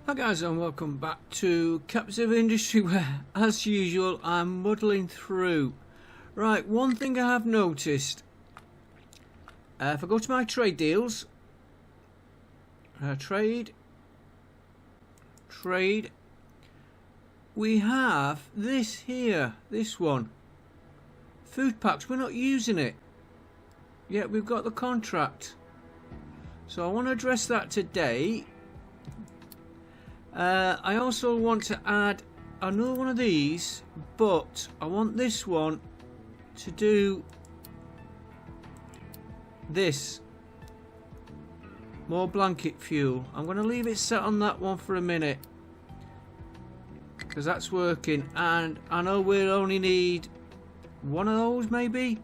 Hi guys, and welcome back to Captive Industry, where as usual I'm muddling through. Right, one thing I have noticed, if I go to my trade deals, trade, we have this here, this one, food packs. We're not using it yet. We've got the contract, so I want to address that today. I also want to add another one of these, but I want this one to do this. More blanket fuel. I'm going to leave it set on that one for a minute, because that's working, and I know we'll only need one of those maybe,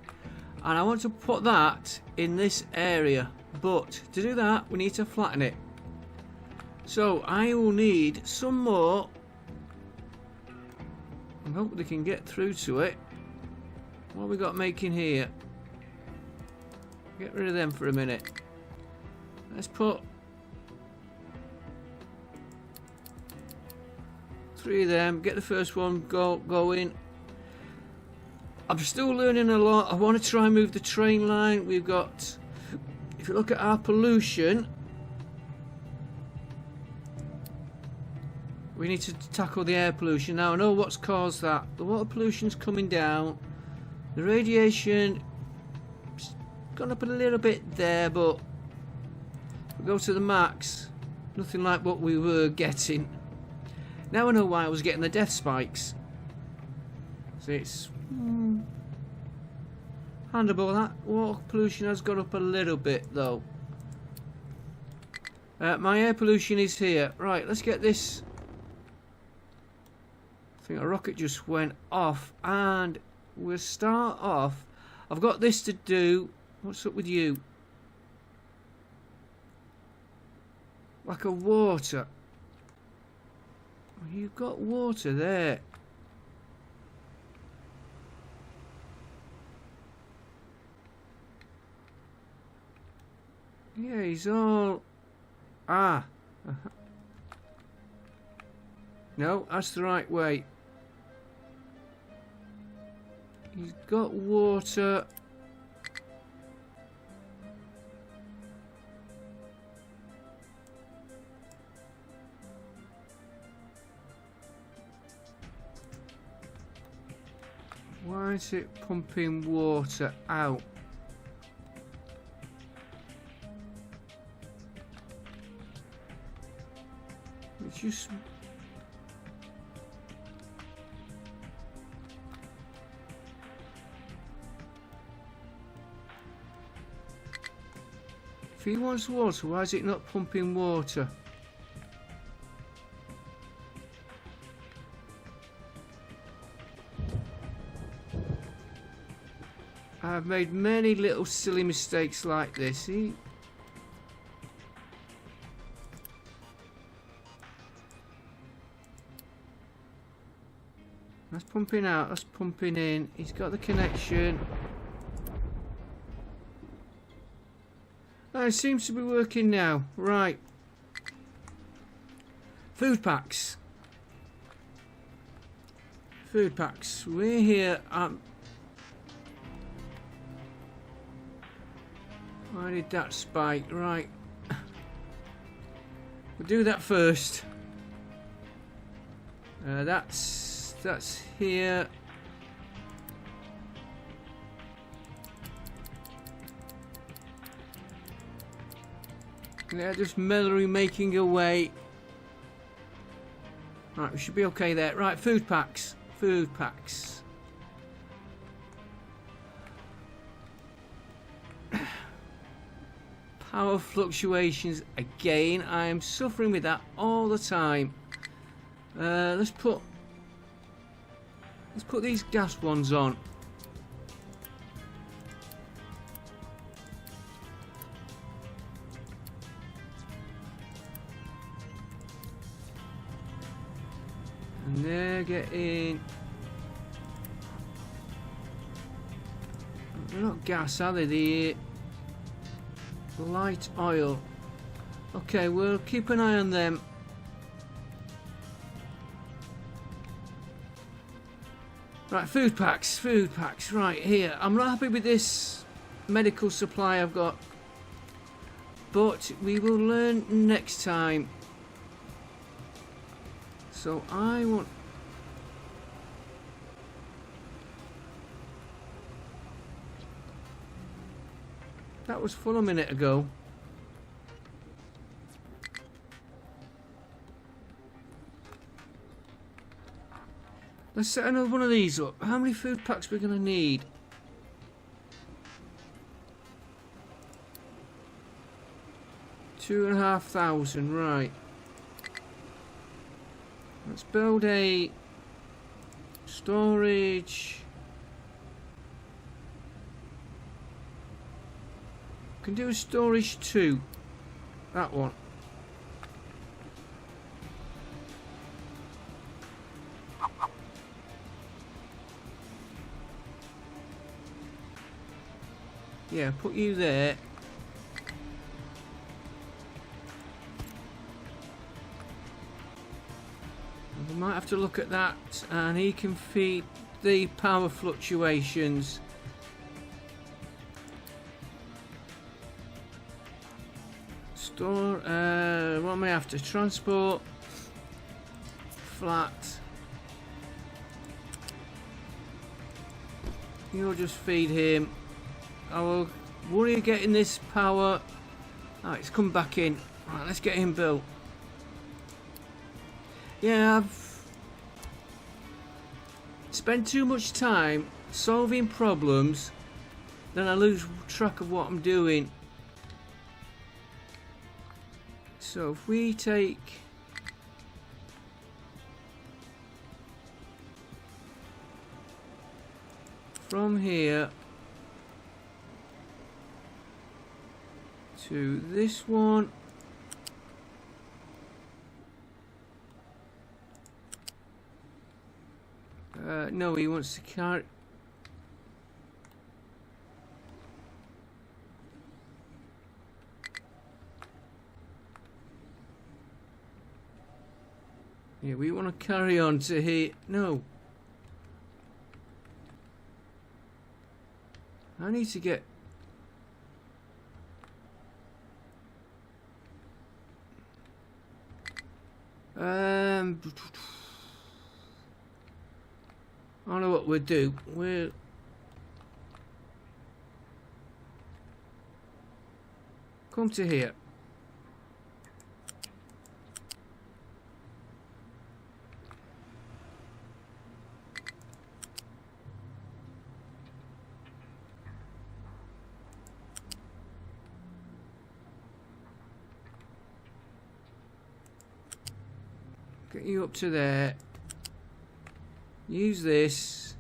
and I want to put that in this area, but to do that we need to flatten it. So I will need some more. I hope they can get through to it. What have we got making here? Get rid of them for a minute. Let's put 3 of them. Get the first one going. I'm still learning a lot. I want to try and move the train line. We've got, if you look at our pollution, we need to tackle the air pollution. Now I know what's caused that. The water pollution's coming down. The radiation gone up a little bit there, but if we go to the max, nothing like what we were getting. Now I know why I was getting the death spikes. So it's handleable. That water pollution has gone up a little bit though. My air pollution is here. Right, let's get this. I think a rocket just went off, and we'll start off. I've got this to do. What's up with you? Like a water. You've got water there. Yeah, he's all... Ah. No, that's the right way. He's got water. Why is it pumping water out? It's just... If he wants water, why is it not pumping water? I've made many little silly mistakes like this. See? That's pumping out, that's pumping in. He's got the connection. Oh, it seems to be working now. Right. Food packs. Food packs. We're here. Why did that spike? Right. We'll do that first. That's here. Yeah, just mellowly making away. Right, we should be okay there. Right, food packs. Food packs. Power fluctuations again. I am suffering with that all the time. Let's put these gas ones on. And they're getting... They're not gas, are they? The light oil. Okay, we'll keep an eye on them. Right, food packs, right here. I'm not happy with this medical supply I've got, but we will learn next time. So I want... That was full a minute ago. Let's set another one of these up. How many food packs we're going to need? $2,500, right. Let's build a storage. Can do a storage 2. That one. Yeah, put you there. We might have to look at that, and he can feed the power fluctuations. Store, what am I after? Transport, flat. You'll just feed him. I will worry getting this power. Oh, it's come back in. Right, let's get him built. Yeah, I've spent too much time solving problems, then I lose track of what I'm doing. So if we take from here to this one, no, he wants to carry. Yeah, we want to carry on to here. No. I need to get... I know what we'll do. We'll... come to here. Get you up to there. Use this.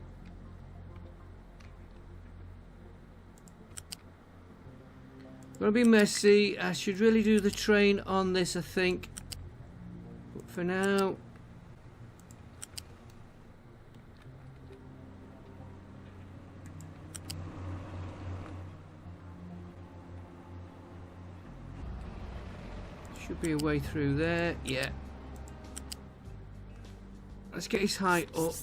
Gonna be messy. I should really do the train on this, I think. But for now, should be a way through there. Yeah. Let's get his height up.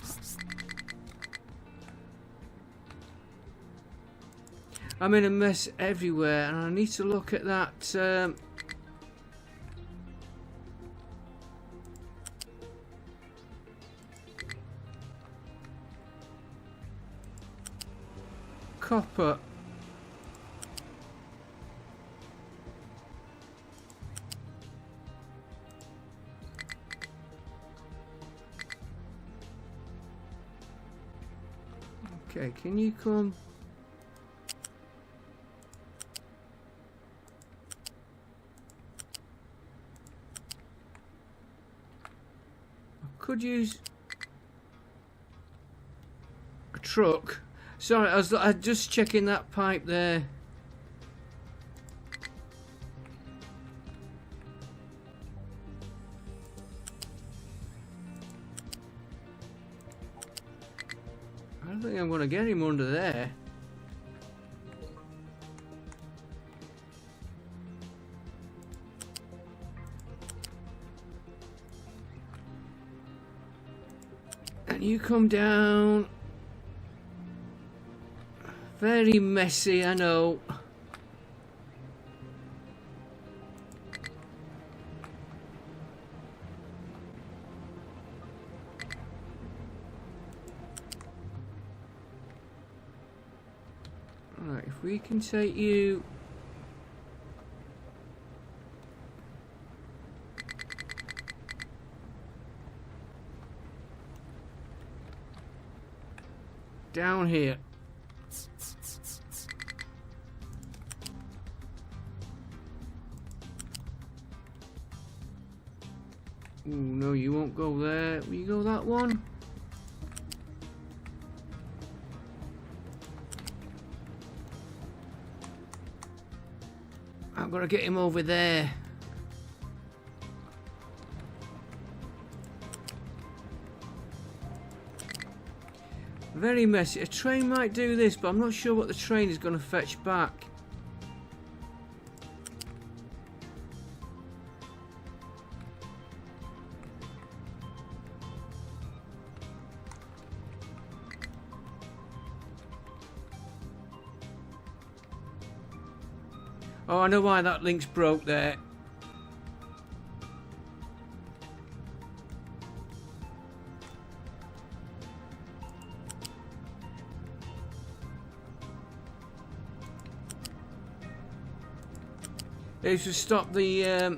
I'm in a mess everywhere, and I need to look at that. Copper. Okay, can you come? I could use a truck. Sorry, I was just checking that pipe there. I don't think I'm going to get him under there. And you come down Very messy, I know. Right, if we can take you... down here. Oh no, you won't go there. Will you go that one? I've got to get him over there. Very messy. A train might do this, but I'm not sure what the train is going to fetch back. Oh, I know why that link's broke there. It should stop the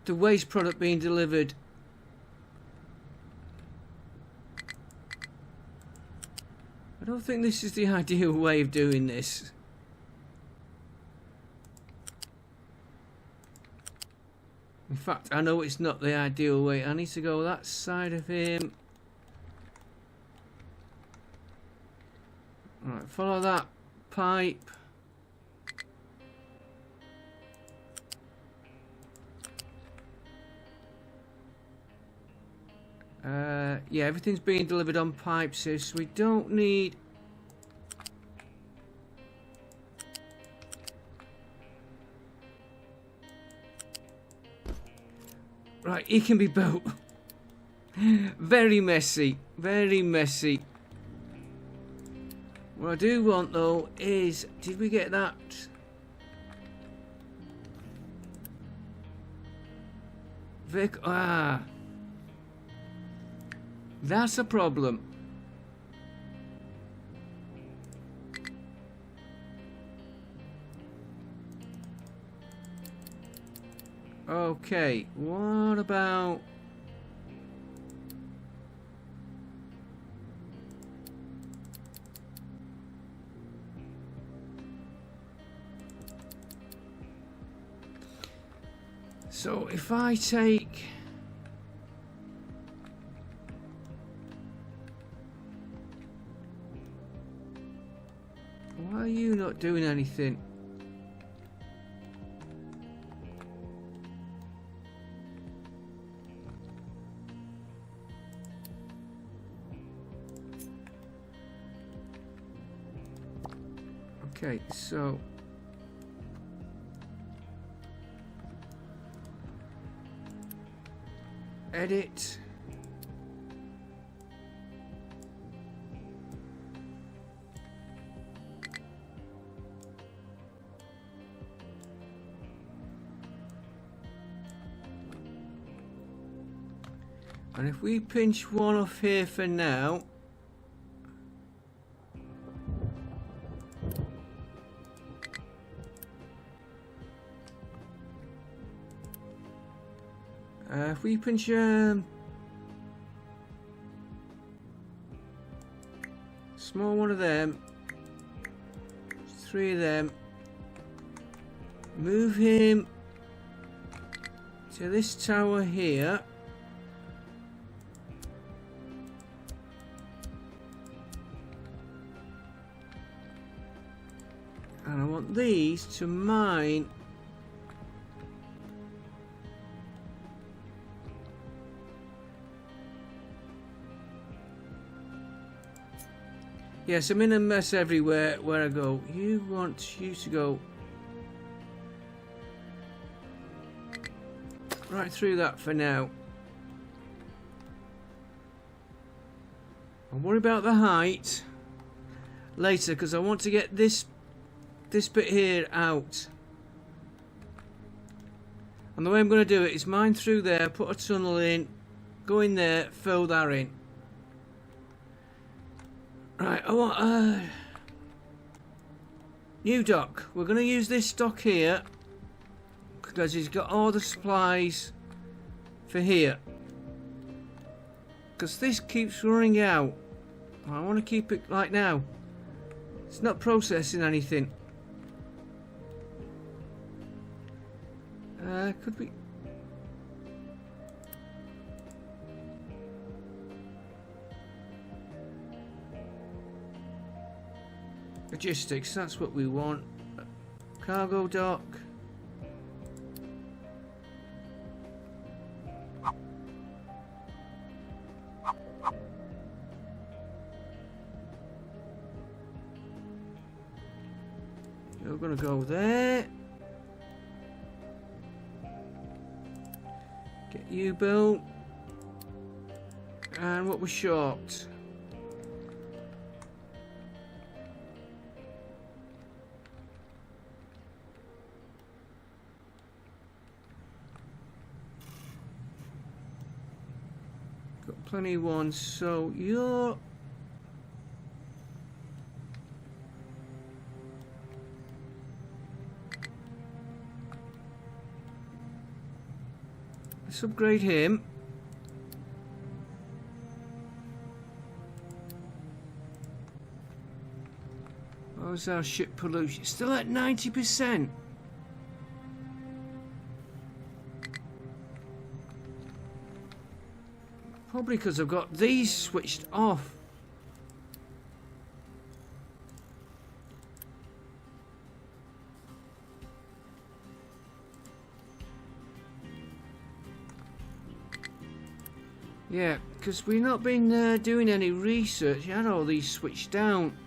waste product being delivered. I don't think this is the ideal way of doing this. In fact, I know it's not the ideal way. I need to go that side of him. Alright, follow that pipe. Yeah, everything's being delivered on pipes here, so we don't need... Right, he can be built. Very messy, very messy. What I do want though is, did we get that? Vic, that's a problem. Okay, what about... So if I take... Why are you not doing anything? Okay, so... Edit. And if we pinch one off here for now, if we pinch small one of them, 3 of them, move him to this tower here. And I want these to mine yes, I'm in a mess everywhere where I go. You want you to go right through that for now. I'll worry about the height later, because I want to get this bit here out. And the way I'm going to do it is mine through there, put a tunnel in, go in there, fill that in. Right, I want new dock. We're going to use this dock here because he's got all the supplies for here. Because this keeps running out. I want to keep it like now. It's not processing anything. Could we? Logistics, that's what we want. Cargo dock. You're gonna go there. Get you built. And what we're short. Got plenty of ones, so you're let's upgrade him. How's our ship pollution? Still at 90%. Probably because I've got these switched off. Yeah, because we've not been doing any research. I had all these switched down.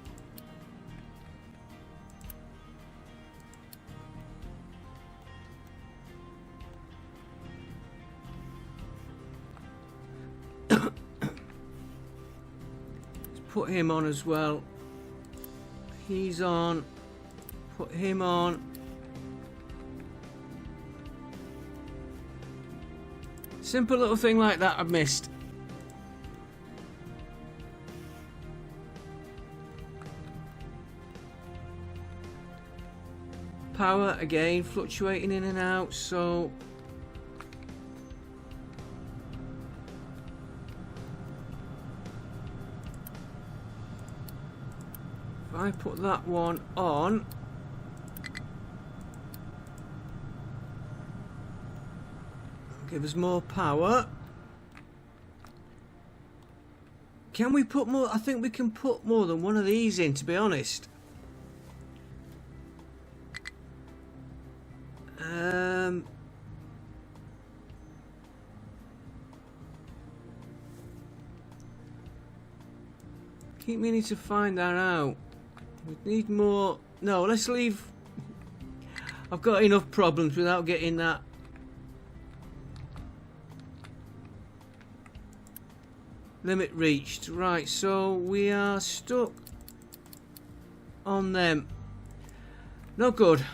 Put him on as well. He's on. Put him on. Simple little thing like that I've missed. Power again fluctuating in and out, so if I put that one on, give us more power. Can we put more? I think we can put more than one of these in, to be honest. Keep meaning to find that out. We need more. No, let's leave. I've got enough problems without getting that. Limit reached. Right, so we are stuck on them. Not good.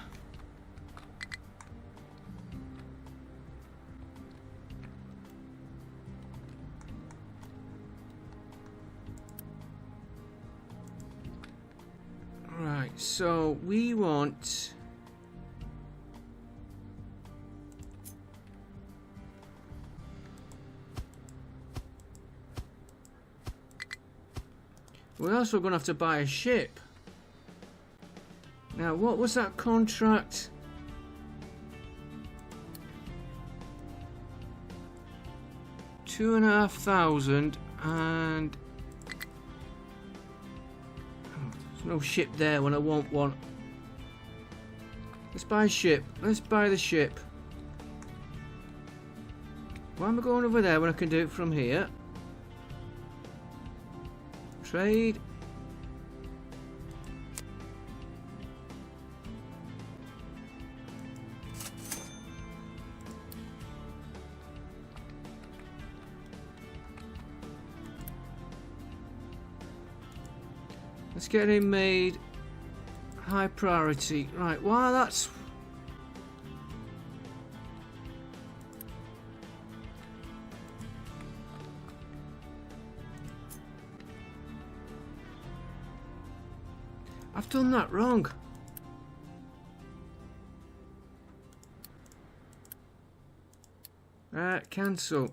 Right, so we want we're also going to have to buy a ship. Now, what was that contract? $2,500 and there's no ship there when I want one. Let's buy a ship. Let's buy the ship. Why am I going over there when I can do it from here? Trade. Let's get him made high priority. Right, while that's... I've done that wrong. Cancel.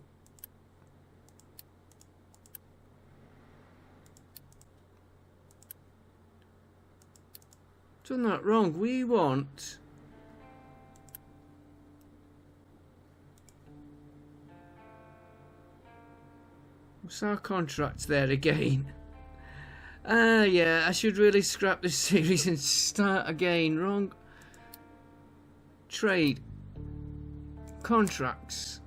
Done that wrong. We want... What's our contract there again? Yeah, I should really scrap this series and start again. Wrong. Trade. Contracts.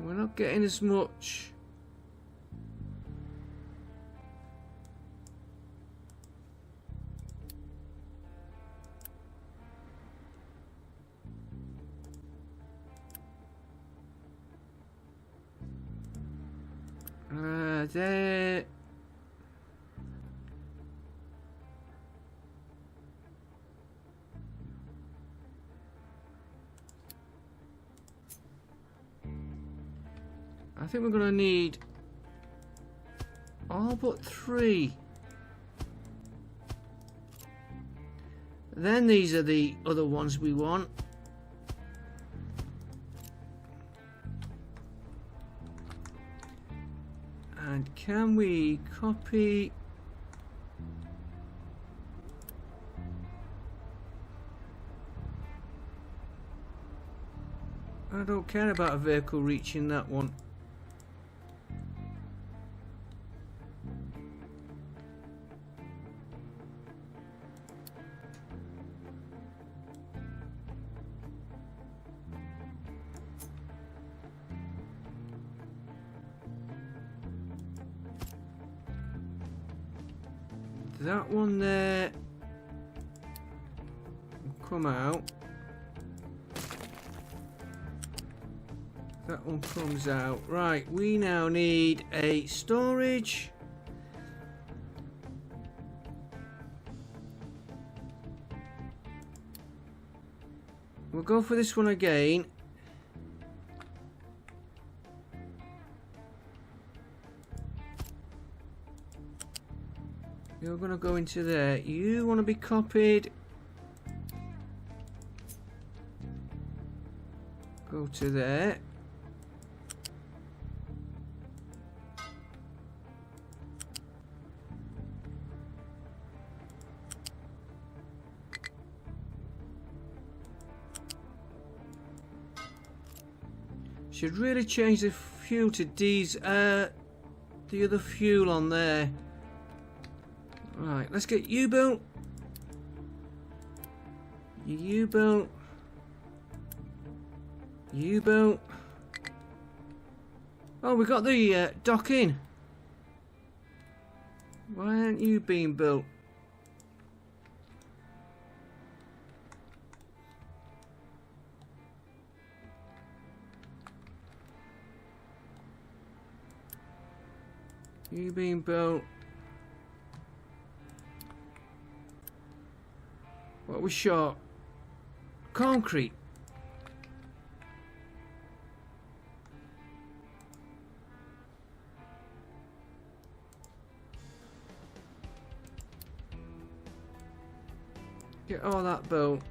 We're not getting as much. There. I think we're gonna need all but 3. Then these are the other ones we want. And can we copy? I don't care about a vehicle reaching that one. That one there will come out. That one comes out. Right, we now need a storage. We'll go for this one again. You're going to go into there. You want to be copied. Go to there. Should really change the fuel to diesel. The other fuel on there. Right, let's get U-boat. U-boat. U-boat. Oh, we got the dock in. Why aren't you being built? You being built. What was short? Concrete. Get all that built.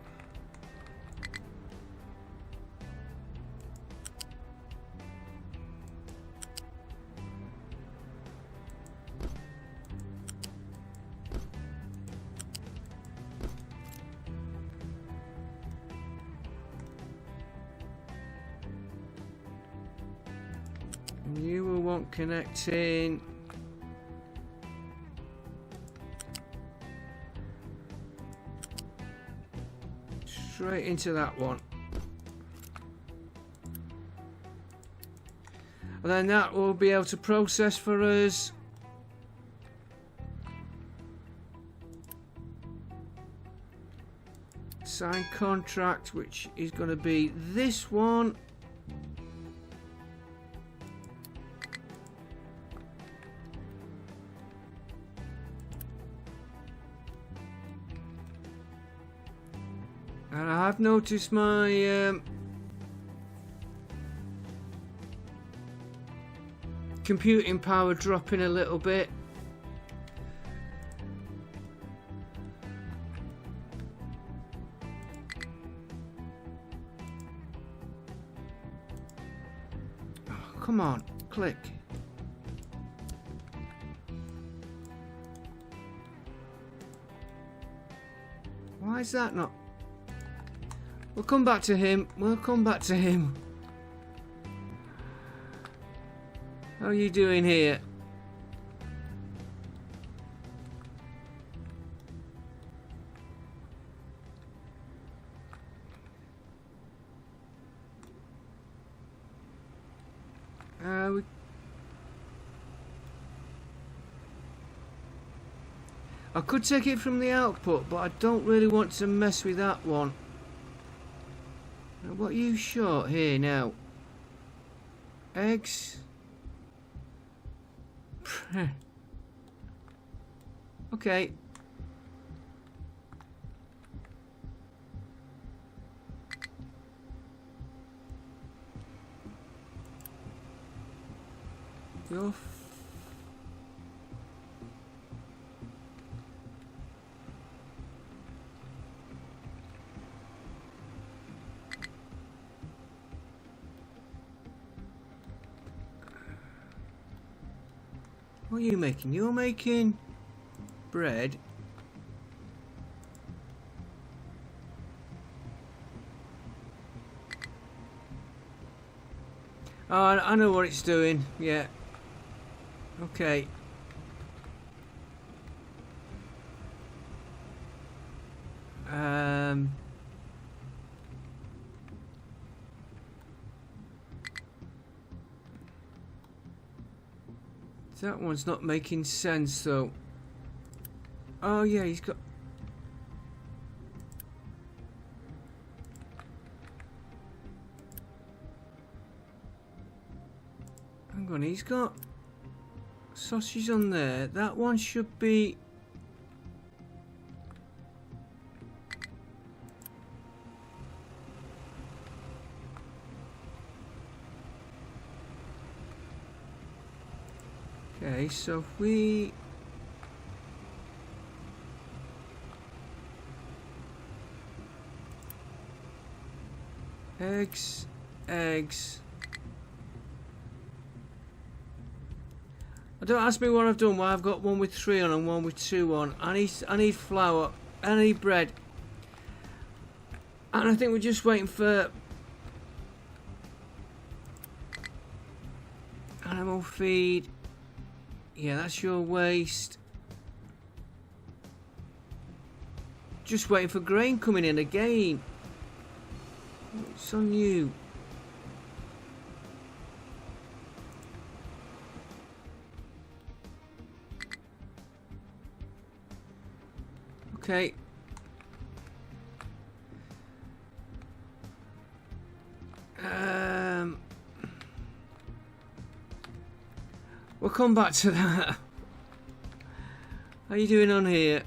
You will want connecting. Straight into that one. And then that will be able to process for us. Sign contract, which is going to be this one. And I have noticed my computing power dropping a little bit. Oh, come on, click. Why is that not? We'll come back to him. We'll come back to him. How are you doing here? I could take it from the output, but I don't really want to mess with that one. What are you short here now? Eggs? Okay. You're what are you making? You're making bread. Oh, I know what it's doing. Yeah. Okay. That one's not making sense though. Oh yeah, he's got... Hang on, he's got sausage on there. That one should be... Okay, so if we... Eggs, eggs. Don't ask me what I've done. Why I've got one with 3 on and one with 2 on. I need flour. I need bread. And I think we're just waiting for animal feed. Yeah, that's your waste. Just waiting for grain coming in again. It's on you. Okay. We'll come back to that. How you doing on here?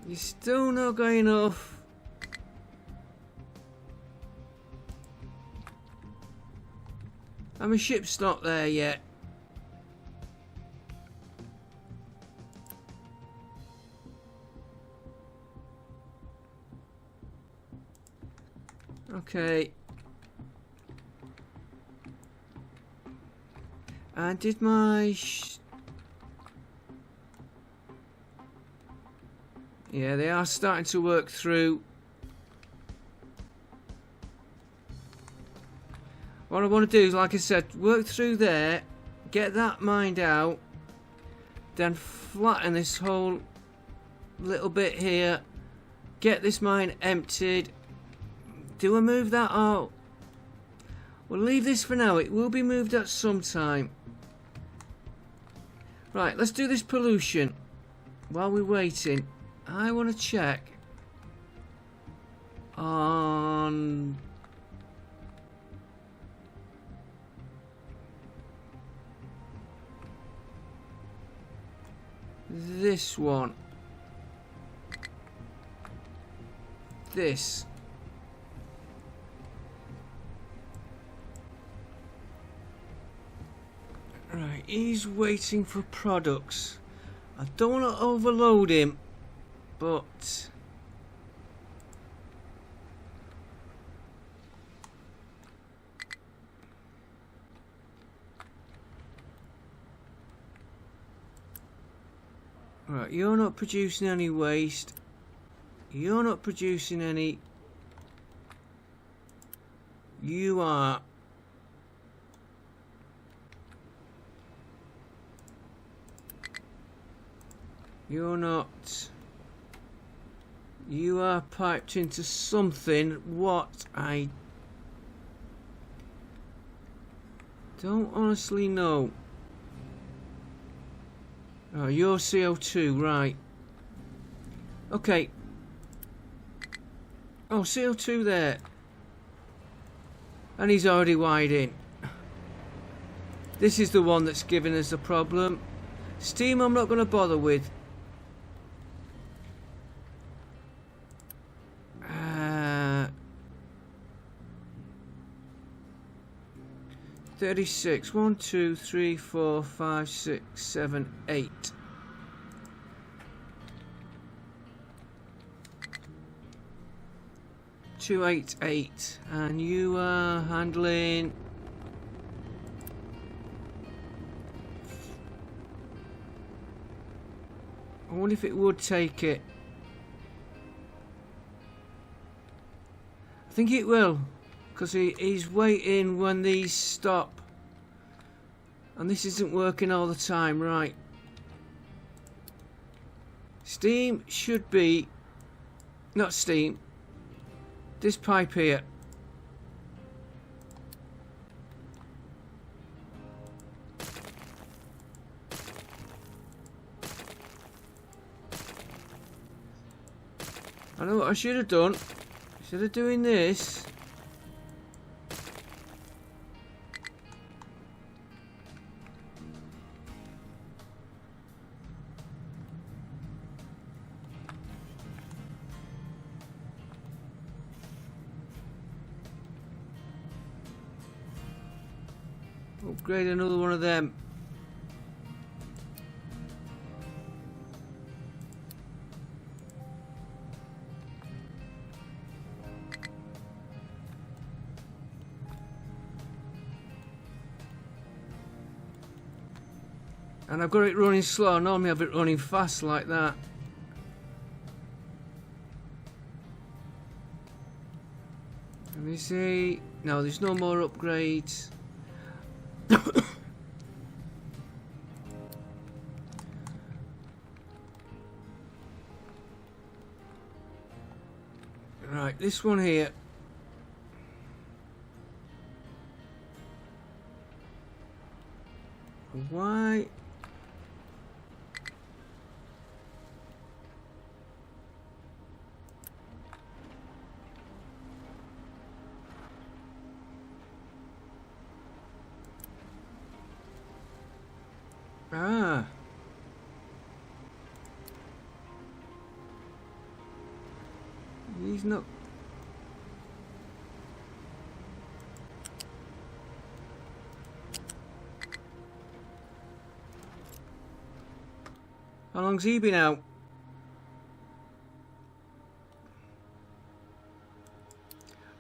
You're still not going enough. And my ship's not there yet. Okay. And did my... Yeah, they are starting to work through. What I want to do is, like I said, work through there, get that mined out, then flatten this whole little bit here, get this mine emptied. Do I move that out? We'll leave this for now. It will be moved at some time. Right, let's do this pollution. While we're waiting, I want to check on this one. this. Right, he's waiting for products. I don't want to overload him, but right, you're not producing any waste. You're not producing any. You are. You're not. You are piped into something. What? I don't honestly know. Oh, you're CO2, right. Okay. Oh, CO2 there. And he's already wired in. This is the one that's giving us the problem. Steam I'm not going to bother with. 36. 1, 2, 3, 4, 5, 6, 7, 8. Two, 8, 8. And you are handling. I wonder if it would take it. I think it will, because he's waiting when these stop. And this isn't working all the time, right. Steam should be, not steam, this pipe here. I know what I should have done. Instead of doing this, upgrade another one of them. And I've got it running slow. Normally I've it running fast like that. Let me see. No, there's no more upgrades. Right, this one here. Why? Ah. He's not. How long's he been out?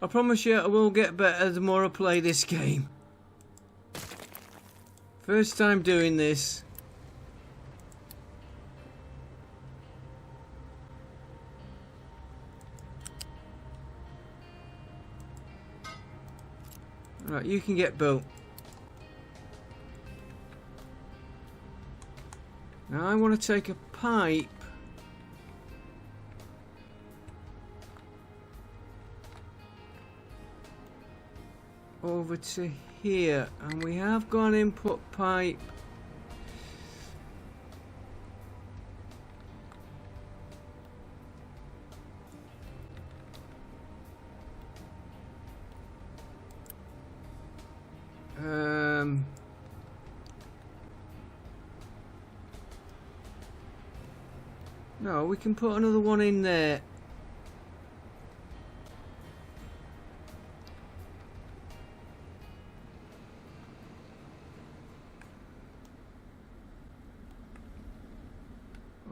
I promise you I will get better the more I play this game. First time doing this. Right, you can get built. Now I want to take a pipe over to here, and we have got an input pipe. No, we can put another one in there.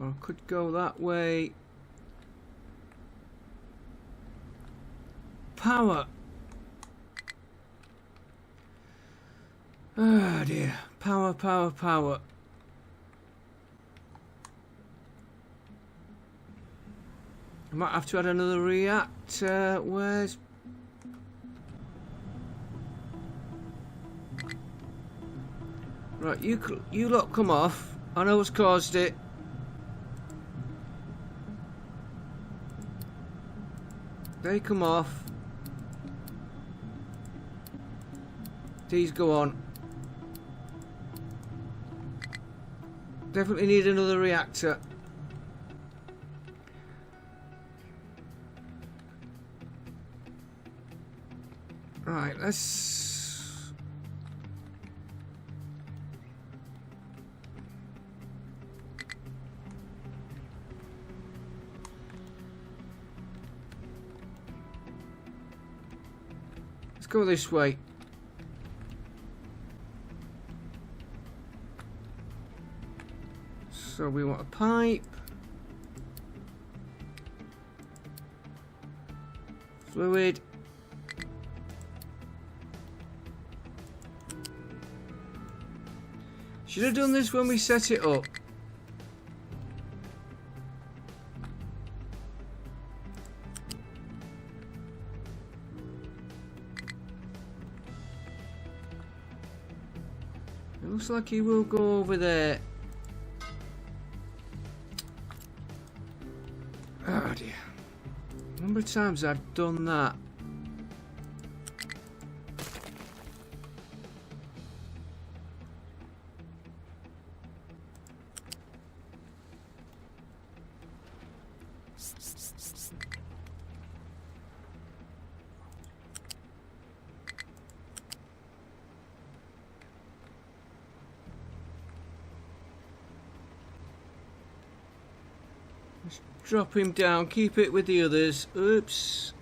Or I could go that way. Power. Oh dear. Power, power, power. I might have to add another reactor. Where's... Right, you lot come off. I know what's caused it. They come off. These go on. Definitely need another reactor. Right, let's go this way. So we want a pipe. Fluid. Should have done this when we set it up. It looks like he will go over there. Oh dear. Number of times I've done that. Let's drop him down, keep it with the others. Oops.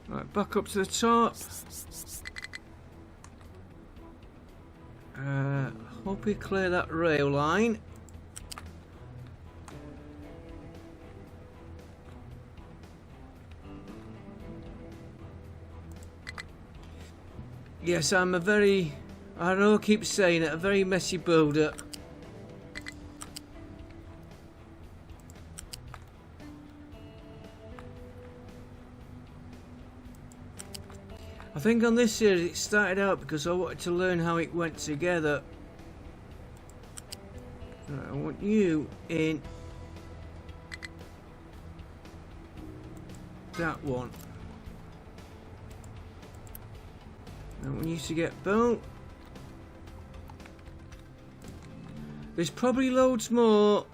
Right, back up to the top. Hope we clear that rail line. Yes, I'm a very, I know I keep saying it, a very messy builder. I think on this series it started out because I wanted to learn how it went together. Right, I want you in that one. I want you to get built. There's probably loads more.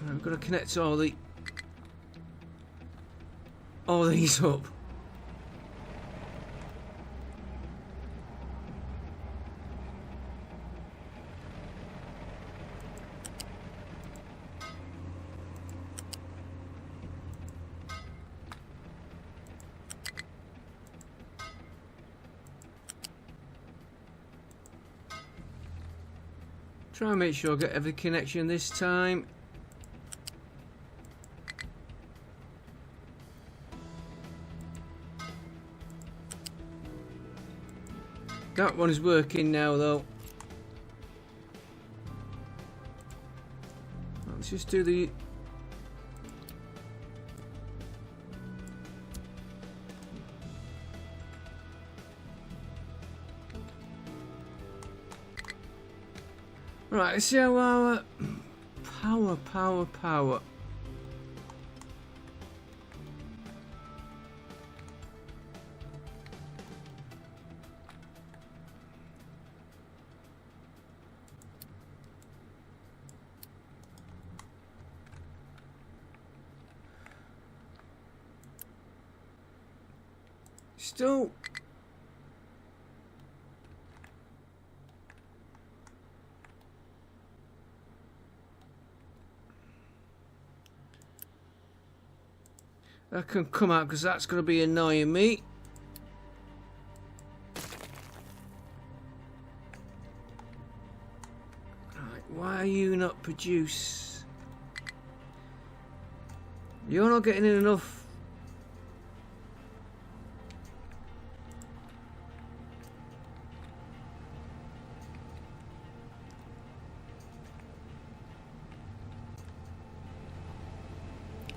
I'm going to connect all these up. Try and make sure I get every connection this time. That one is working now though. Let's just do the... Right, let's see how our power. Still That can come out because that's going to be annoying me. Right, why are you not produce? You're not getting in enough.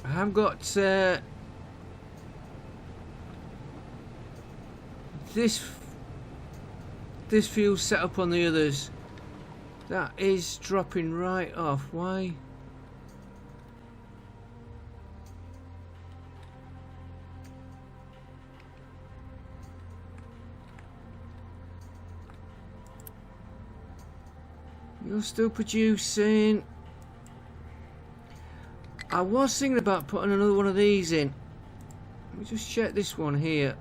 I've got this fuel set up on the others. That is dropping right off. Why? You're still producing. I was thinking about putting another one of these in. Let me just check this one here.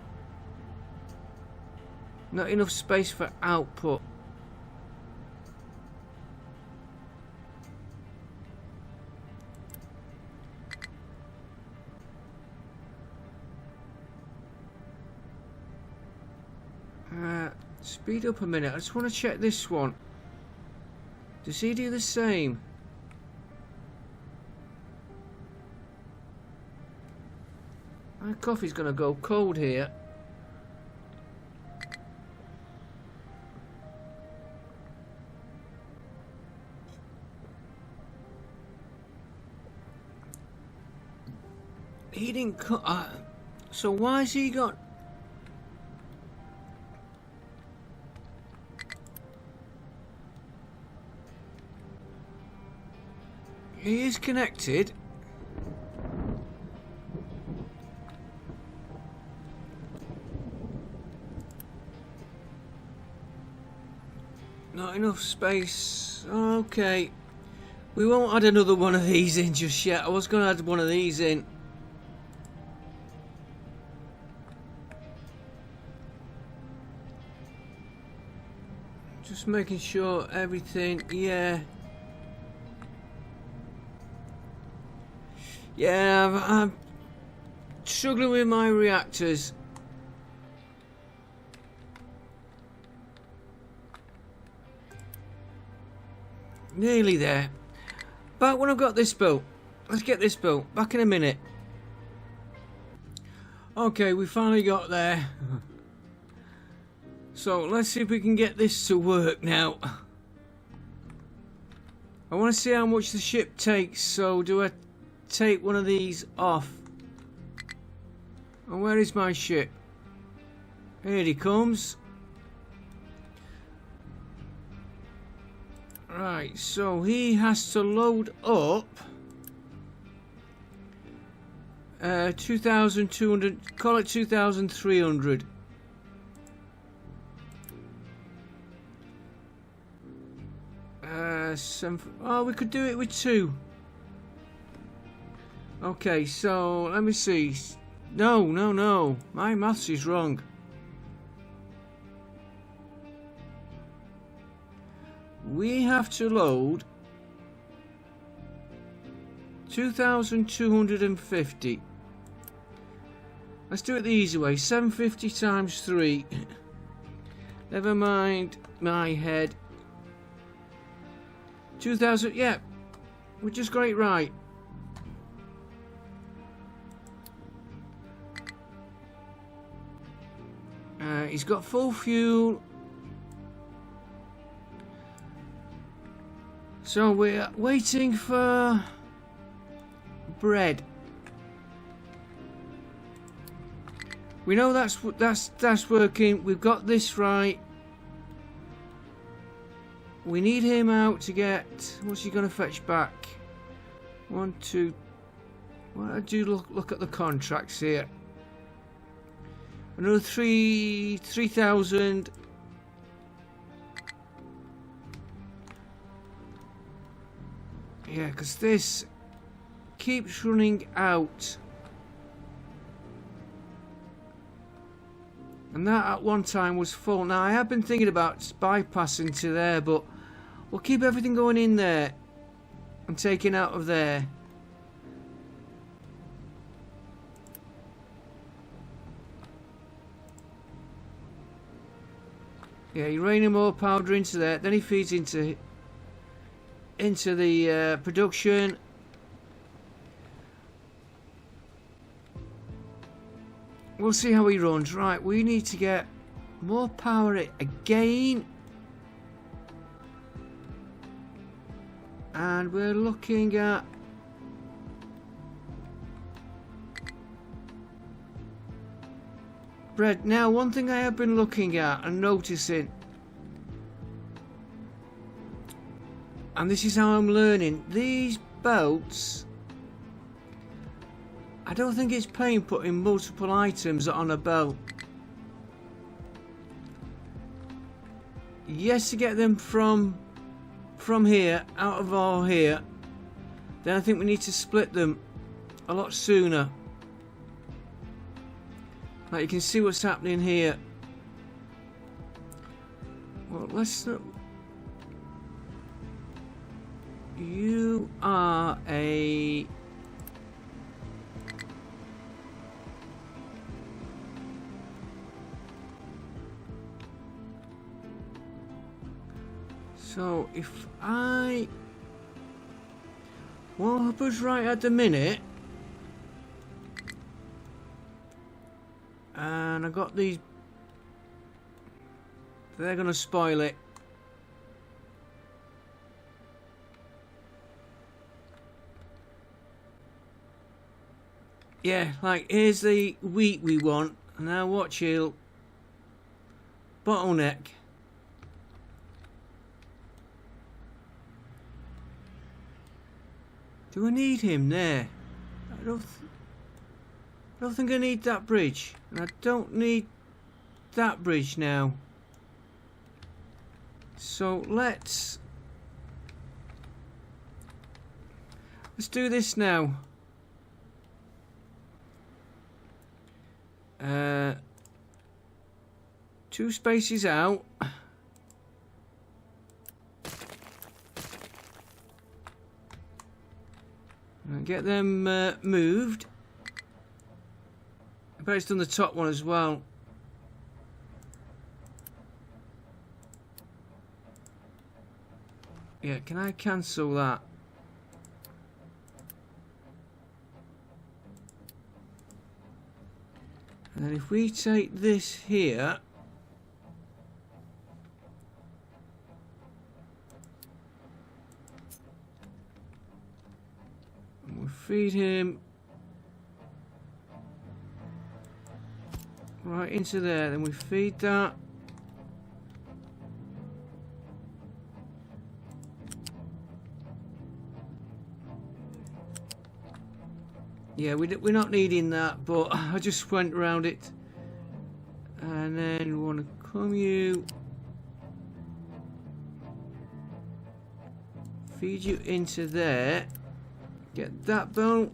Not enough space for output. Speed up a minute. I just want to check this one. Does he do the same? My coffee's gonna go cold here. He didn't so why has he got? He is connected. Not enough space. Okay. We won't add another one of these in just yet. I was going to add one of these in. Just making sure everything, yeah. Yeah, I'm struggling with my reactors. Nearly there. Back when I've got this built. Let's get this built. Back in a minute. Okay, we finally got there. So let's see if we can get this to work now. I want to see how much the ship takes. So do I take one of these off? And where is my ship? Here he comes. Right, so he has to load up 2,200, call it 2,300. Oh, we could do it with 2. Okay, so let me see. No, my maths is wrong. We have to load 2,250. Let's do it the easy way. 750 times 3. Never mind my head. 2,000. Yeah, we just got it right. He's got full fuel. So we're waiting for bread. We know that's working. We've got this right. We need him out to get. What's he going to fetch back? 1, 2. Well, I do look at the contracts here. Another 3,000. Yeah, because this keeps running out. And that at one time was full. Now I have been thinking about bypassing to there, but we'll keep everything going in there and taking out of there. Yeah, uranium ore powder into there. Then he feeds into the production. We'll see how he runs. Right, we need to get more power again. And we're looking at bread. Now, one thing I have been looking at and noticing, and this is how I'm learning, these boats, I don't think it's paying putting multiple items on a boat. Yes, to get them from here, out of all here, then I think we need to split them a lot sooner. Like, you can see what's happening here. Well, let's not... You are a... So, if I... What happens right at the minute... And I got these... They're gonna spoil it. Yeah, like, here's the wheat we want. Now watch, he'll... bottleneck. Do I need him there? I don't think I need that bridge. And I don't need that bridge now. So let's do this now. 2 spaces out. And get them moved. I bet it's done the top one as well. Yeah, can I cancel that? And then if we take this here, and we'll feed him right into there, then we feed that. Yeah, we're not needing that, but I just went around it. And then we want to come you, feed you into there, get that built,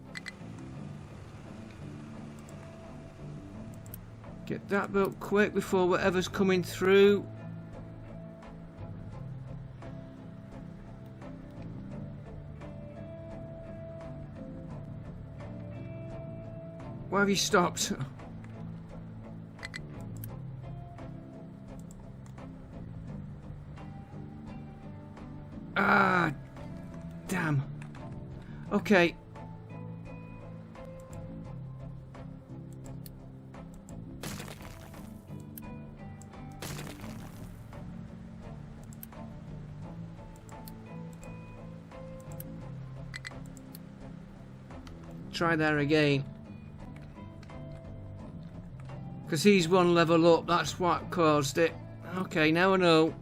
get that built quick before whatever's coming through. Why have you stopped? Ah, damn. Okay. Try that again. Because he's 1 level up, that's what caused it. Okay, now I know.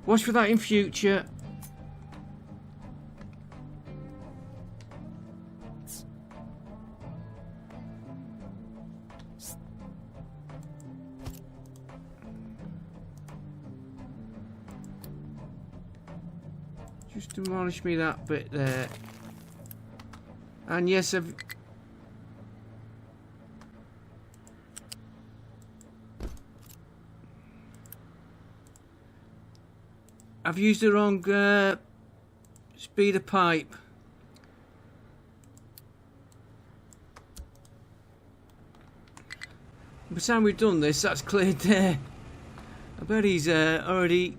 Watch for that in future. Just demolish me that bit there. And yes, I've used the wrong speed of pipe. By the time we've done this, that's cleared there. I bet he's already...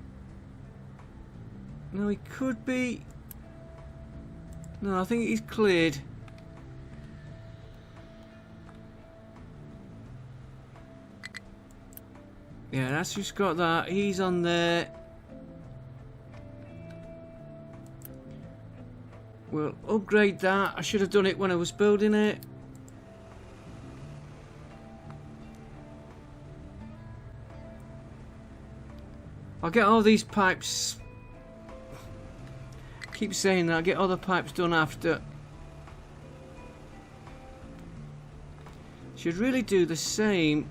No, he could be... No, I think he's cleared. Yeah, that's just got that. He's on there. We'll upgrade that. I should have done it when I was building it. I'll get all these pipes. Keep saying that. I'll get all the pipes done after. Should really do the same.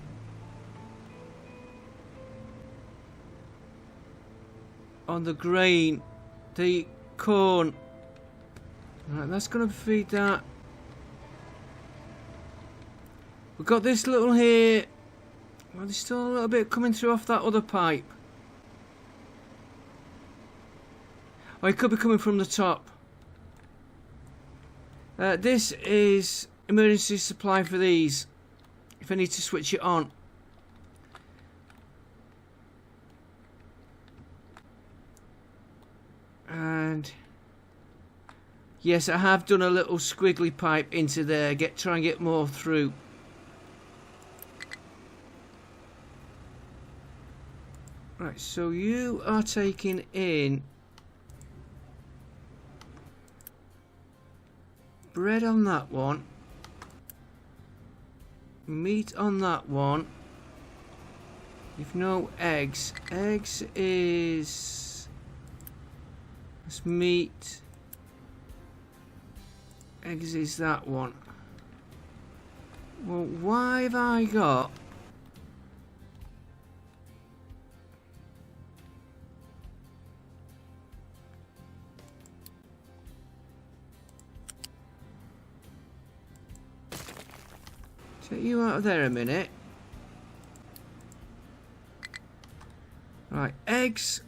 On the grain, the corn. Right, that's going to feed that. We've got this little here. Well, there's still a little bit coming through off that other pipe. Oh, it could be coming from the top. This is emergency supply for these. If I need to switch it on. And yes, I have done a little squiggly pipe into there. Try and get more through. Right, so you are taking in bread on that one, meat on that one. You've no eggs. Eggs is... That's meat. Eggs is that one. Well, why have I got... Take you out of there a minute. Right, eggs.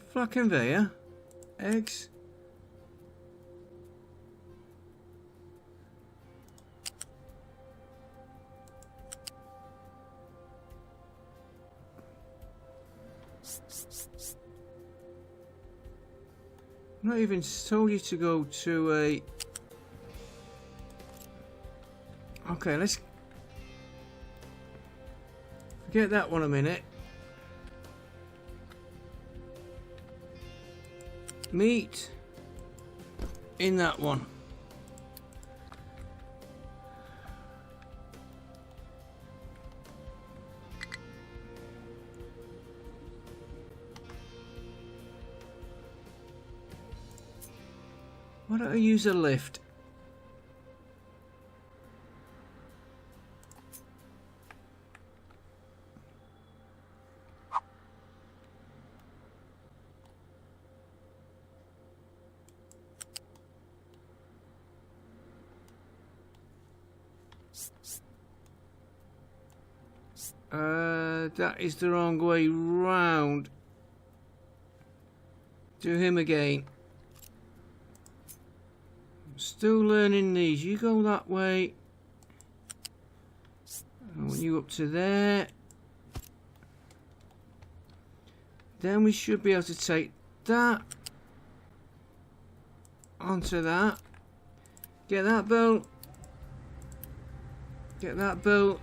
Flat conveyor. Eggs. Not even told you to go to a... Okay, let's forget that one a minute. Meat in that one. Why don't I use a lift? That is the wrong way round. Do him again. Still learning these. You go that way. I want you up to there. Then we should be able to take that onto that. Get that bolt. Get that bolt.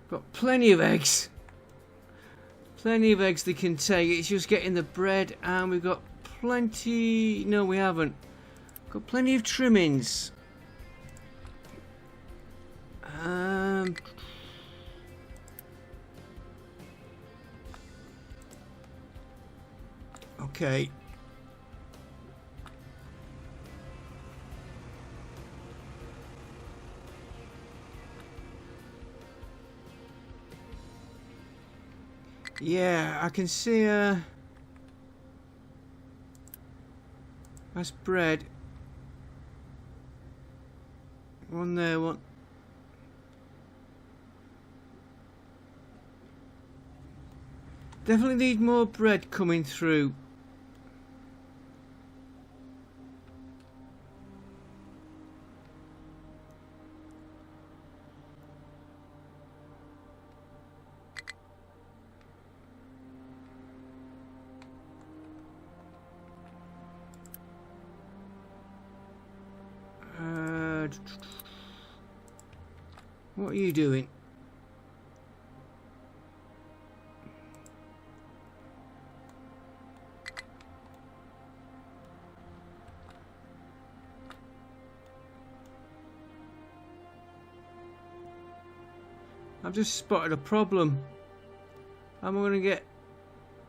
Got plenty of eggs. Plenty of eggs they can take. It's just getting the bread, and we've got plenty... No, we haven't. Got plenty of trimmings. Okay. Yeah, I can see that's bread. What One there, one. Definitely need more bread coming through. What are you doing? I've just spotted a problem. How am I going to get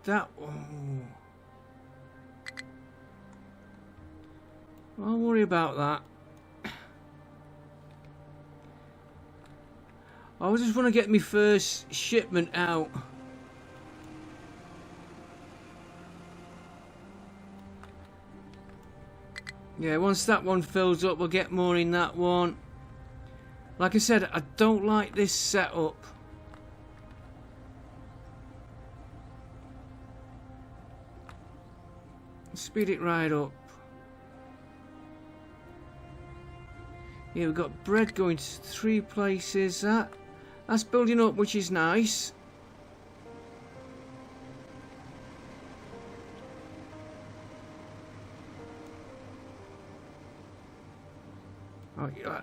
that? Oh. I'll worry about that. I just want to get my first shipment out. Yeah, once that one fills up, we'll get more in that one. Like I said, I don't like this setup. Speed it right up. Yeah, we've got bread going to 3 places. That's building up, which is nice.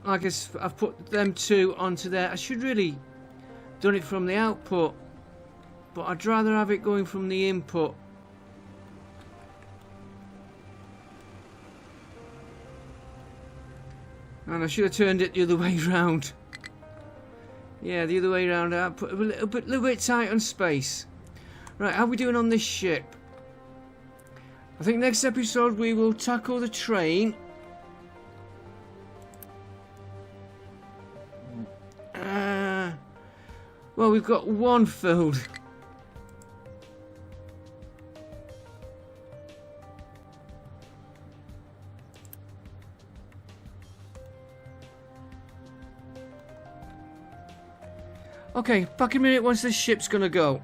Like I've put them 2 onto there. I should really done it from the output, but I'd rather have it going from the input. And I should have turned it the other way round. Yeah, the other way round. I put a little bit tight on space. Right, how are we doing on this ship? I think next episode we will tackle the train. Well, we've got 1 filled. Okay, back in a minute once this ship's gonna go.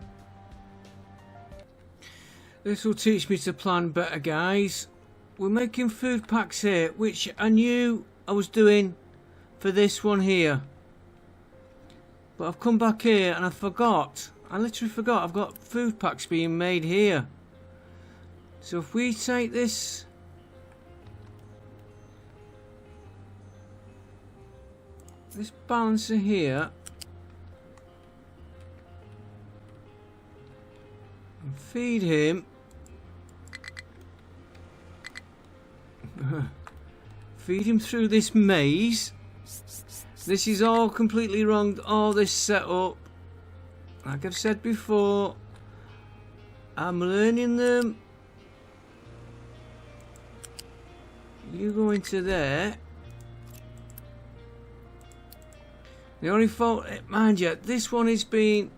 This will teach me to plan better, guys. We're making food packs here, which I knew I was doing for this one here. But I've come back here and I forgot. I literally forgot I've got food packs being made here. So if we take this... this balancer here... and feed him... feed him through this maze... This is all completely wrong, all this setup. Like I've said before, I'm learning them. You go into there. The only fault, mind you, this one is being,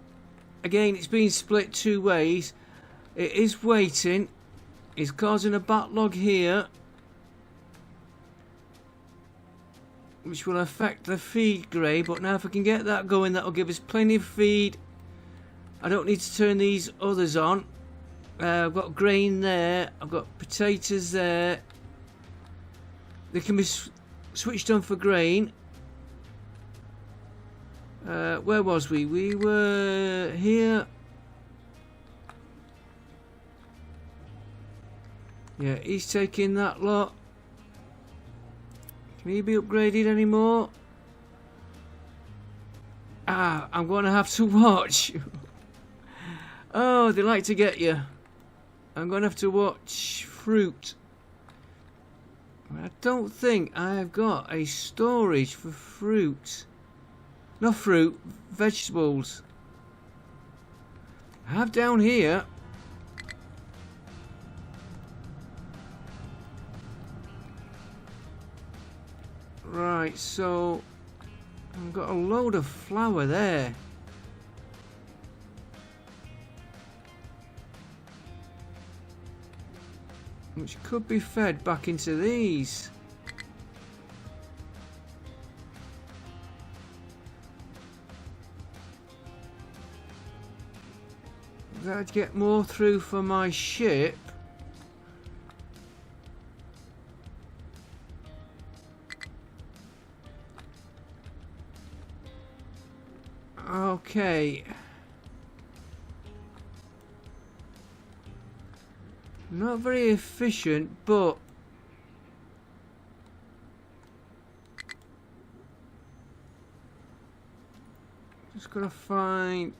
again, it's being split 2 ways. It is waiting. It's causing a backlog here, which will affect the feed grade, but now if I can get that going, that'll give us plenty of feed. I don't need to turn these others on. I've got grain there, I've got potatoes there. They can be switched on for grain. Where was we? We were here. Yeah, he's taking that lot. Can he be upgraded anymore? Ah, I'm going to have to watch. Oh, they like to get you. I'm going to have to watch fruit. I don't think I've got a storage for fruit. Not fruit, vegetables. I have down here. Right, so I've got a load of flour there. Which could be fed back into these. I'd get more through for my ship. Okay. Not very efficient, but just gotta find.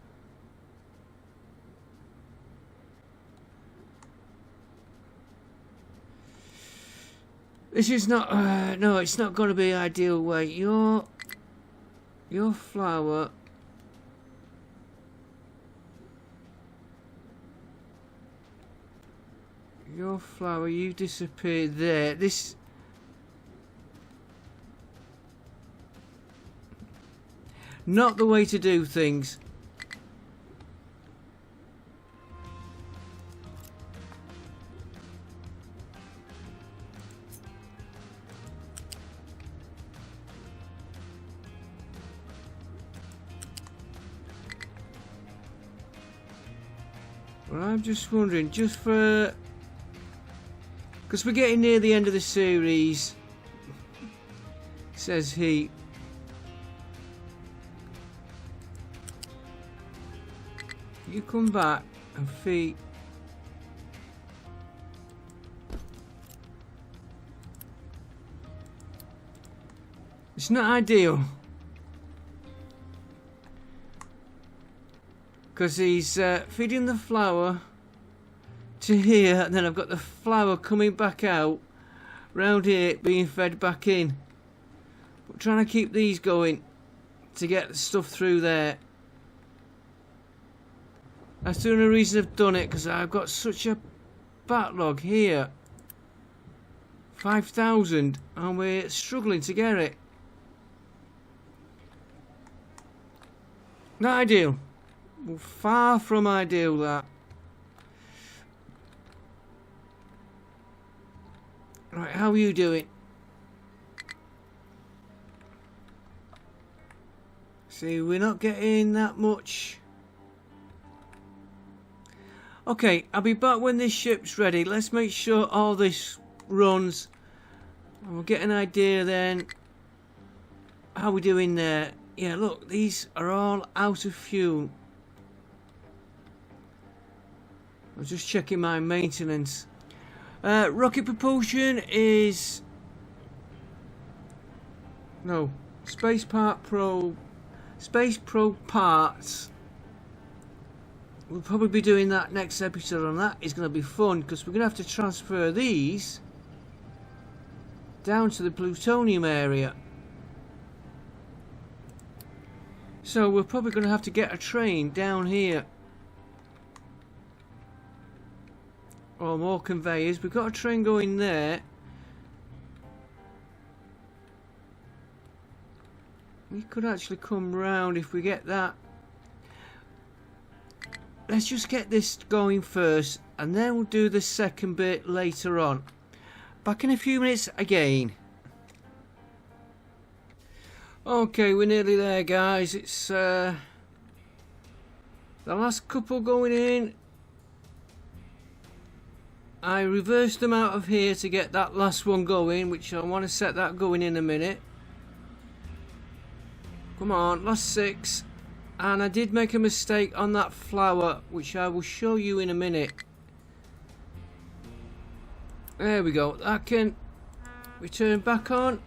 This is not. No, it's not gonna be ideal way. Your flower. Your flower, you disappeared there. This. Not the way to do things. Well, I'm just wondering, just for... because we're getting near the end of the series, says he. You come back and feed. It's not ideal. Because he's feeding the flower to here, and then I've got the flower coming back out round here being fed back in. But trying to keep these going to get the stuff through there. That's the only reason I've done it, because I've got such a backlog here. 5,000, and we're struggling to get it. Not ideal. Well, far from ideal, that. Right, how are you doing? See, we're not getting that much. Okay, I'll be back when this ship's ready. Let's make sure all this runs. And we'll get an idea then. How we doing there? Yeah, look, these are all out of fuel. I was just checking my maintenance. Rocket propulsion is... no. Space Pro parts. We'll probably be doing that next episode, and that is going to be fun, because we're going to have to transfer these down to the plutonium area. So we're probably going to have to get a train down here. Or more conveyors. We've got a train going there. We could actually come round if we get that. Let's just get this going first, and then we'll do the second bit later on. Back in a few minutes again. Okay, we're nearly there, guys. It's the last couple going in. I reversed them out of here to get that last one going, which I want to set that going in a minute. Come on, last 6. And I did make a mistake on that flower, which I will show you in a minute. There we go. That can return back on.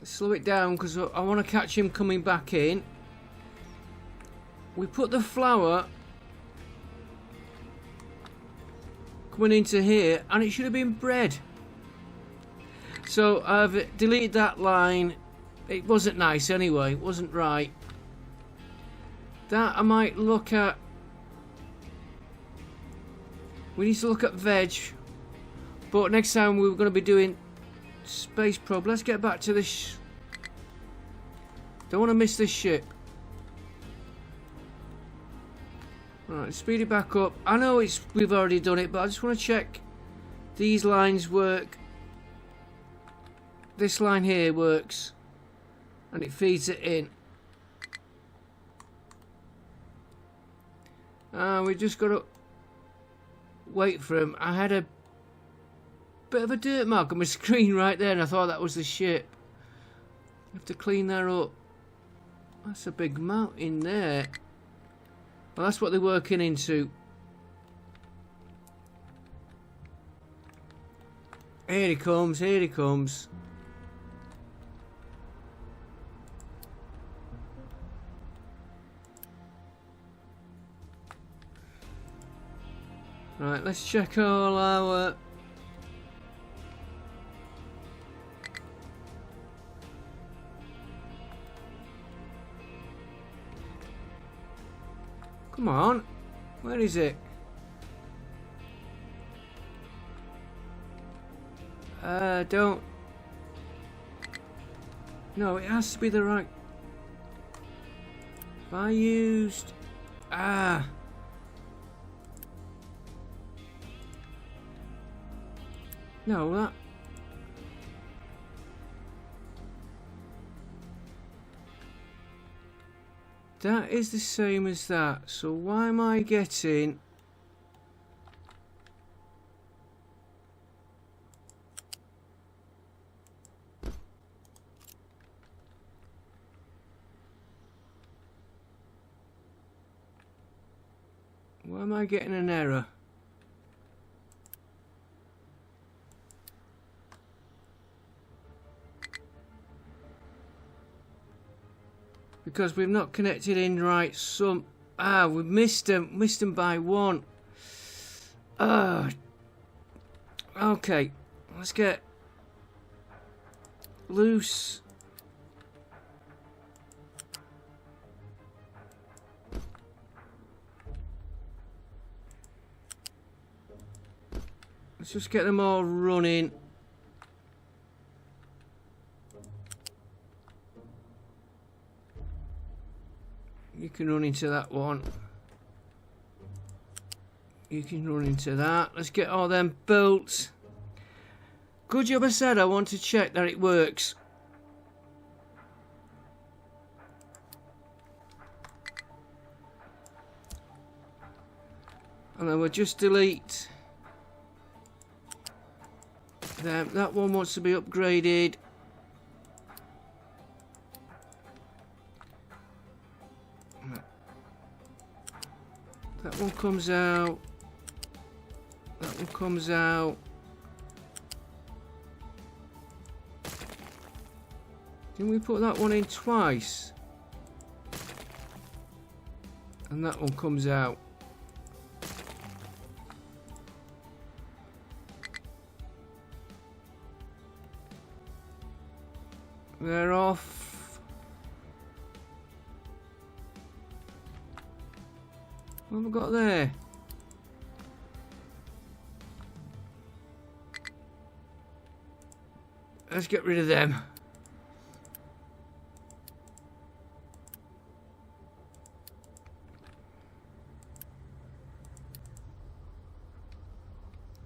Slow it down because I want to catch him coming back in. We put the flower coming into here, and it should have been bred. So I've deleted that line. It wasn't nice anyway. It wasn't right. That I might look at. We need to look at veg. But next time we're going to be doing space probe. Let's get back to this. Don't want to miss this ship. Right, speed it back up. I know we've already done it, but I just want to check these lines work. This line here works, and it feeds it in. We just got to wait for him. I had a bit of a dirt mark on my screen right there, and I thought that was the ship. I have to clean that up. That's a big mountain there. Well, that's what they're working into. Here he comes, here he comes. Right, let's check all our... Come on, where is it? Don't... No, it has to be the right... If I used... Ah... No, that... That is the same as that. So why am I getting... Why am I getting an error? Because we've not connected in right some... Ah, we missed them by one. Okay, let's get loose. Let's just get them all running. You can run into that one. You can run into that. Let's get all them built. Good job I said I want to check that it works. And then we'll just delete them. That one wants to be upgraded. That one comes out. That one comes out. Didn't we put that one in twice? And that one comes out. They're off. What have we got there? Let's get rid of them.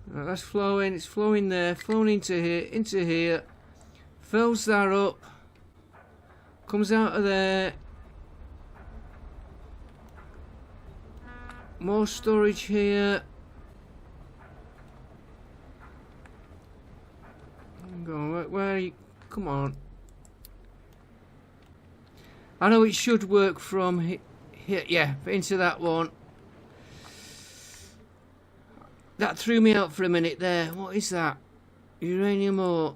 Right, that's flowing. It's flowing there. Flowing into here. Fills that up. Comes out of there. More storage here. Hang on, where are you? Come on. I know it should work from here. Yeah, into that one. That threw me out for a minute there. What is that? Uranium ore.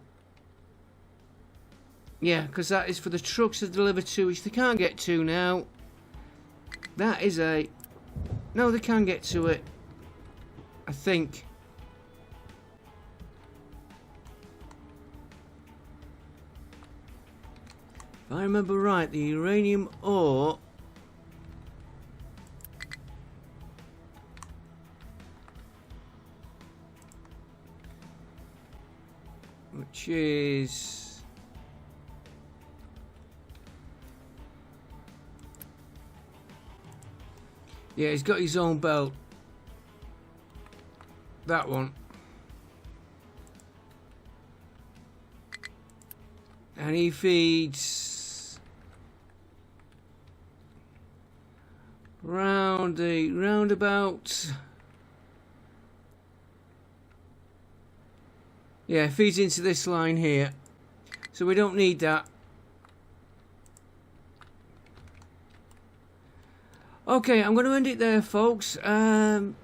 Yeah, because that is for the trucks to deliver to, which they can't get to now. That is a... No, they can get to it. I think. If I remember right, the uranium ore... Which is... Yeah, he's got his own belt. That one. And he feeds... round around the roundabout. Yeah, it feeds into this line here. So we don't need that. Okay, I'm going to end it there, folks. Didn't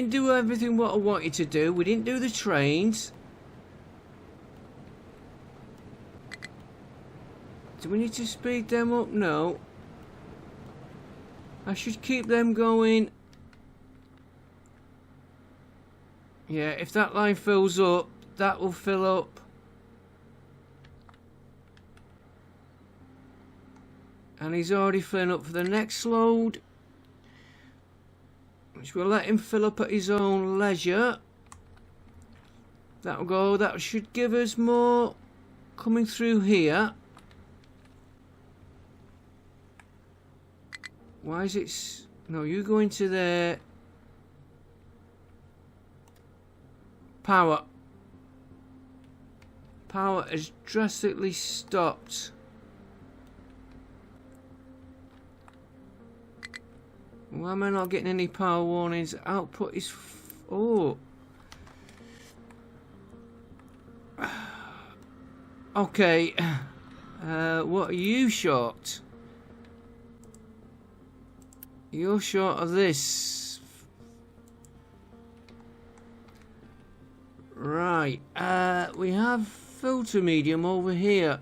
do everything what I wanted to do. We didn't do the trains. Do we need to speed them up? No. I should keep them going. Yeah, if that line fills up, that will fill up. And he's already filling up for the next load, which will let him fill up at his own leisure. That'll go. That should give us more coming through here. Why is it... No, you go into there. Power. Power has drastically stopped. Why am I not getting any power warnings? Output is... Oh. Okay. What are you short? You're short of this. Right. We have filter medium over here.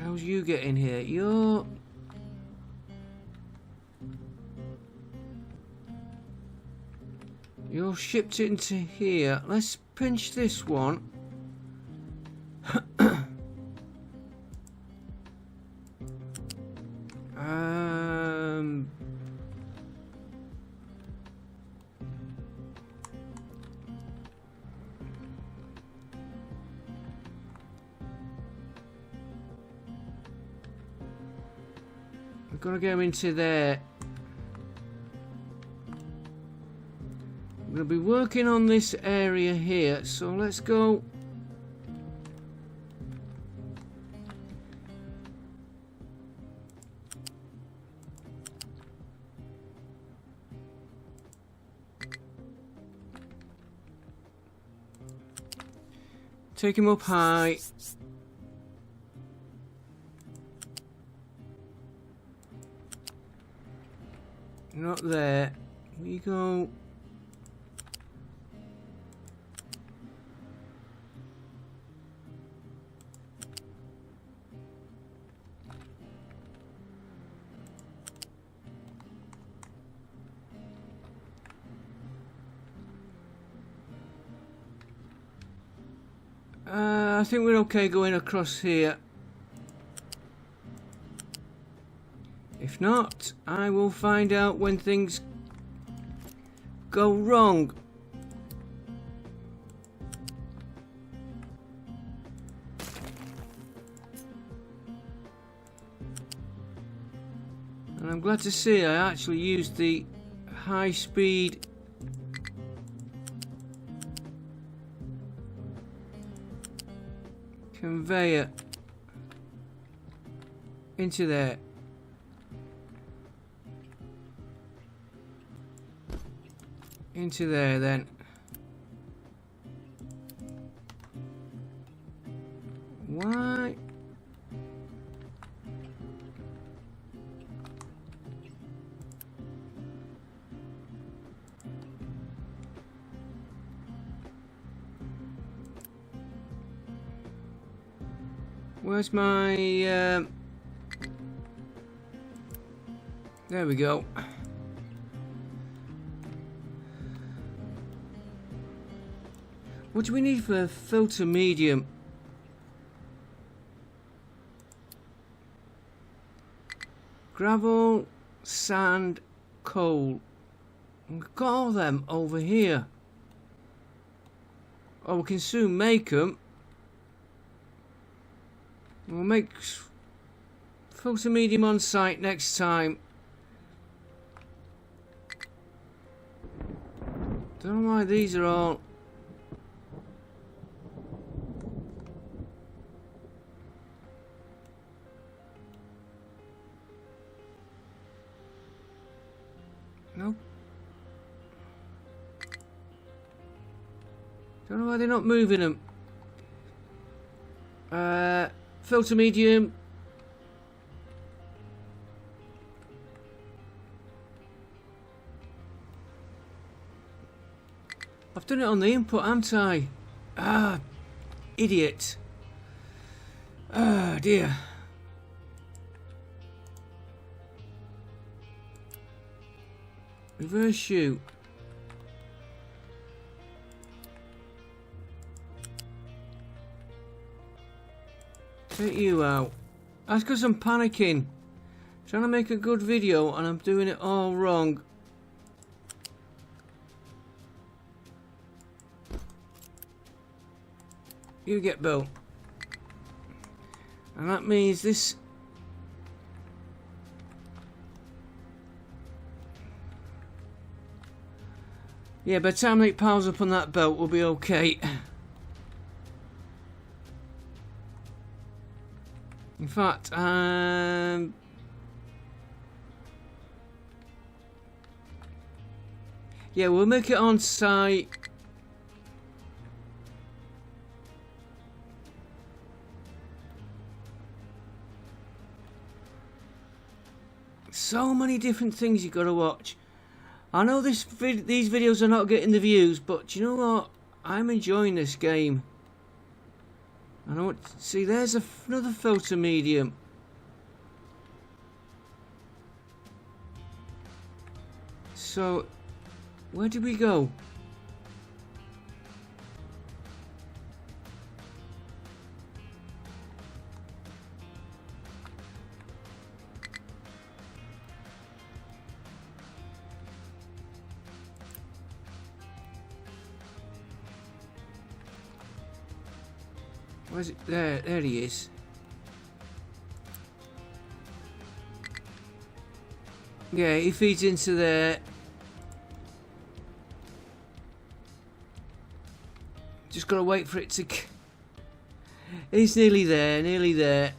How's you getting here? You're shipped into here. Let's pinch this one. We're gonna go into there. I'm going to be working on this area here, so let's go. Take him up high. Not there. We go. I think we're okay going across here. If not, I will find out when things go wrong. And I'm glad to see I actually used the high speed conveyor into there. Into there then. Why? Where's my... There we go. What do we need for filter medium? Gravel, sand, coal. We've got all them over here. Oh, we can soon make them. We'll make filter medium on site next time. Don't know why these are all... Nope. Don't know why they're not moving them. Filter medium. I've done it on the input, haven't I? Ah, idiot. Ah, dear. Reverse shoot. Take you out. That's because I'm panicking. Trying to make a good video and I'm doing it all wrong. You get built. And that means this... Yeah, by the time it piles up on that belt, we'll be okay. In fact, yeah, we'll make it on site. So many different things you got to watch. I know these videos are not getting the views, but you know what? I'm enjoying this game. I know what. See, there's another filter medium. So, where did we go? Where's it? There he is. Yeah, he feeds into there. Just gotta wait for it to... He's nearly there, nearly there.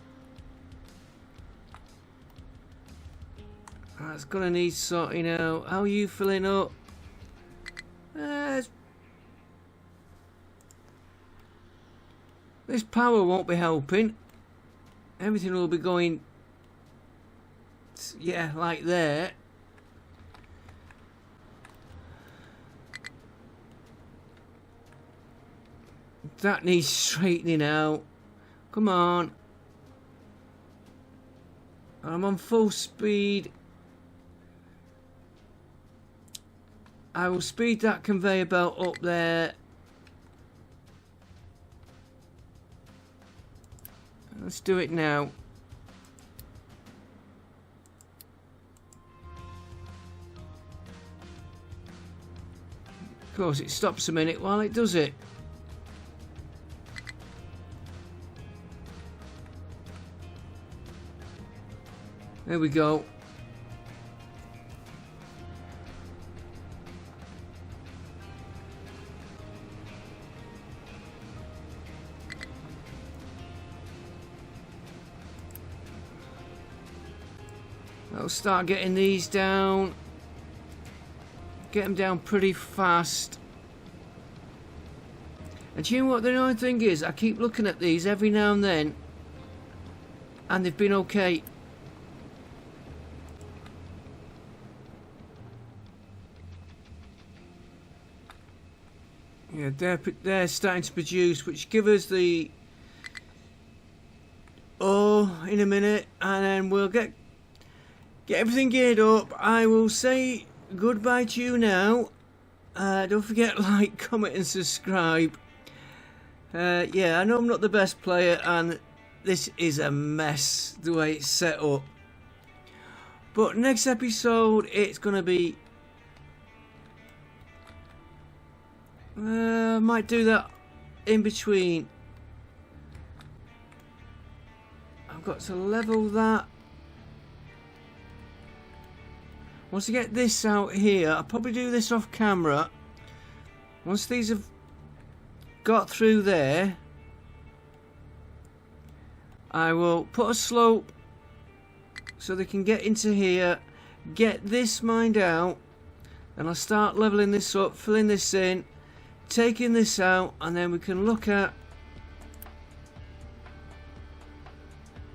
That's gonna need sorting out. How are you filling up? This power won't be helping. Everything will be going, yeah, like there. That needs straightening out. Come on. I'm on full speed. I will speed that conveyor belt up there. Let's do it now. Of course, it stops a minute while it does it. There we go. I'll start getting these down. Get them down pretty fast. And you know what the annoying thing is? I keep looking at these every now and then, and they've been okay. Yeah, they're starting to produce, which give us the ore in a minute, and then we'll get everything geared up. I will say goodbye to you now. Don't forget to like, comment and subscribe. Yeah, I know I'm not the best player and this is a mess the way it's set up, but next episode it's gonna be I might do that in between. I've got to level that. Once I get this out here, I'll probably do this off camera Once these have got through there, I will put a slope so they can get into here, get this mined out, and I'll start leveling this up, filling this in, taking this out, and then we can look at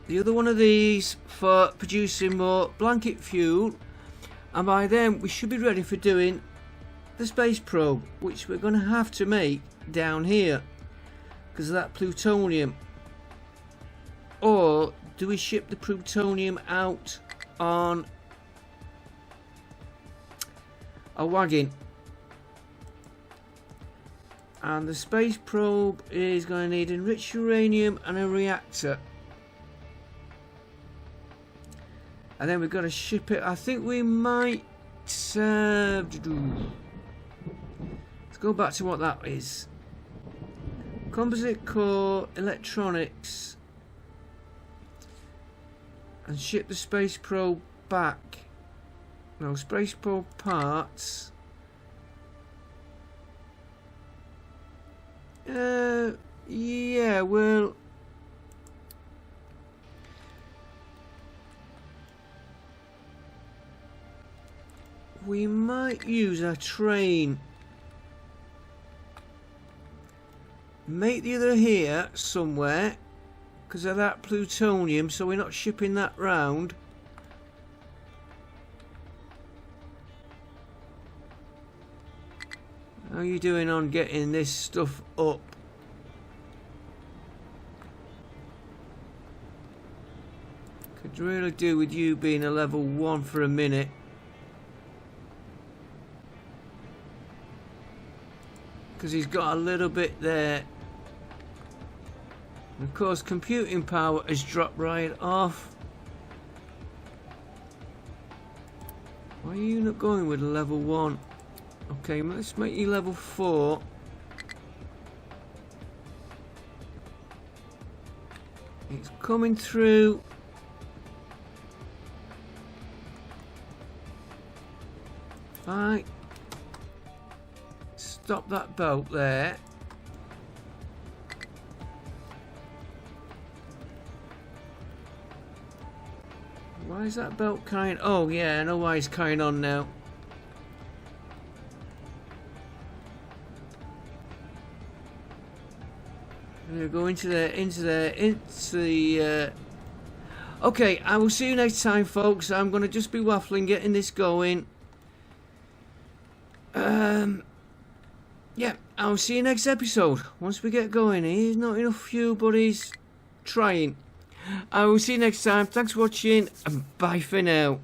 the other one of these for producing more blanket fuel, and by then we should be ready for doing the space probe, which we're going to have to make down here because of that plutonium. Or do we ship the plutonium out on a wagon? And the space probe is going to need enriched uranium and a reactor. And then we've got to ship it. I think we might let's go back to what that is. Composite core, electronics, and ship the space probe back. No, space probe parts. Yeah, well, we might use a train. Make the other here somewhere because of that plutonium, so we're not shipping that round. How are you doing on getting this stuff up? Could really do with you being a level 1 for a minute. Because he's got a little bit there. And of course, computing power has dropped right off. Why are you not going with a level 1? Okay, let's make you level 4. It's coming through. Right. Stop that boat there. Why is that boat carrying? Oh yeah, I know why he's carrying on now. I'm gonna go into the. Okay, I will see you next time, folks. I'm gonna just be waffling, getting this going. Yeah, I'll see you next episode. Once we get going, he's not enough fuel, but he's trying. I will see you next time. Thanks for watching, and bye for now.